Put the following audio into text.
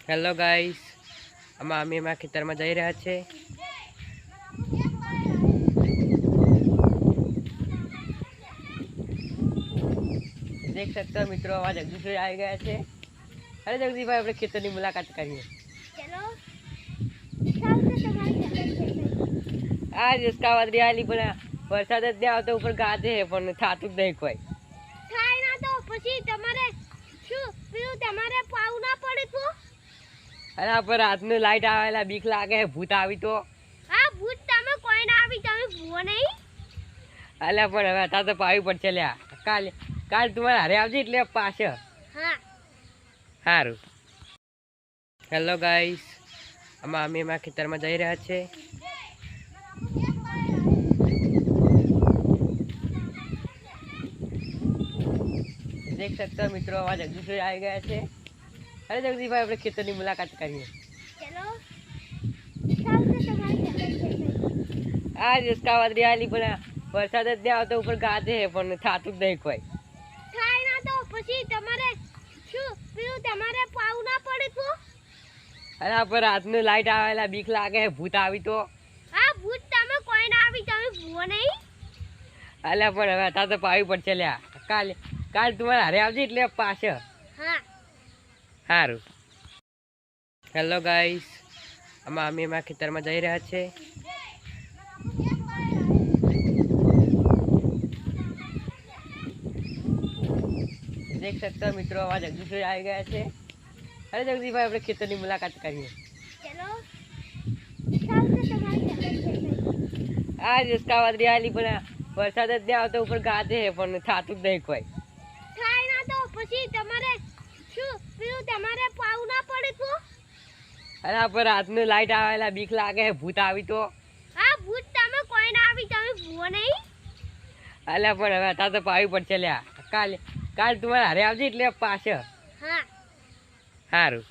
Hello guys, અમે એમાં ખેતરમાં જઈ રહ્યા છે। દેખ सकते हो મિત્રો, આવા જગદીશભાઈ આવી ગયા છે। અરે જગદીશભાઈ, આપણે ખેતરની મુલાકાત કરીએ। आज इसका वादरी आली बना वरसाद જ નહીં આવતો, ઉપર ગાજે પણ થાતું જ નહીં કોઈ। થાય ના તો પછી તમારે શું પેલું તમારે પાવ ના પડે તો? અરે આ પર રાતનું લાઈટ આવેલા બીક લાગે, ભૂત આવી તો? હા, ભૂત તમે કોઈ ના આવી, તમે ભૂવો નહીં? અલ્યા પણ હવે તા તો પાવી પડશે લ્યા। કાલ તમારે હારે આવજે એટલે પાછળ। હા સારું। હેલો ગાઈસ, અમે એમાં ખેતરમાં જઈ રહ્યા છે। देख सकते हो મિત્રો, આવા જગદીશભાઈ આવી ગયા છે। અરે જગદીશભાઈ, આપણે ખેતરની મુલાકાત કરીએ। आज इसका वादरी आली बना वरसाद જ નહીં આવતો, ઉપર ગાજે પણ થાતું જ નહીં કોઈ। થાય ના તો પછી તમારે શું પેલું તમારે પાવ ના પડે તો? અરે આ પર રાતનું લાઈટ આવેલા બીક લાગે, ભૂત આવી તો? હા, ભૂત તમે કોઈ ના આવી, તમે ભૂવો નહીં? અલ્યા પણ હવે તા તો પાવી પડશે લ્યા। કાલ તમારે હારે આવજે એટલે પાછળ। હા સારું। હેલો ગાઈસ, અમે એમાં ખેતરમાં જઈ રહ્યા છે। देख सकते हो મિત્રો, આવા જગદીશભાઈ આવી ગયા છે। અરે જગદીશભાઈ, આપણે ખેતરની મુલાકાત કરીએ। आज इसका वादरी आली बना वरसाद જ નહીં આવતો, ઉપર ગાજે પણ થાતું જ નહીં કોઈ। થાય ના તો પછી તમારે શું પેલું તમારે પાવ ના પડે તો? અરે આ પર રાતનું લાઈટ આવેલા બીક લાગે, ભૂત આવી તો? હા, ભૂત તમે કોઈ ના આવી, તમે ભૂવો નહીં? અલ્યા પણ હવે તા તો પાવી પડશે લ્યા। કાલ તમારે હારે આવજે એટલે પાછળ। હા સારું।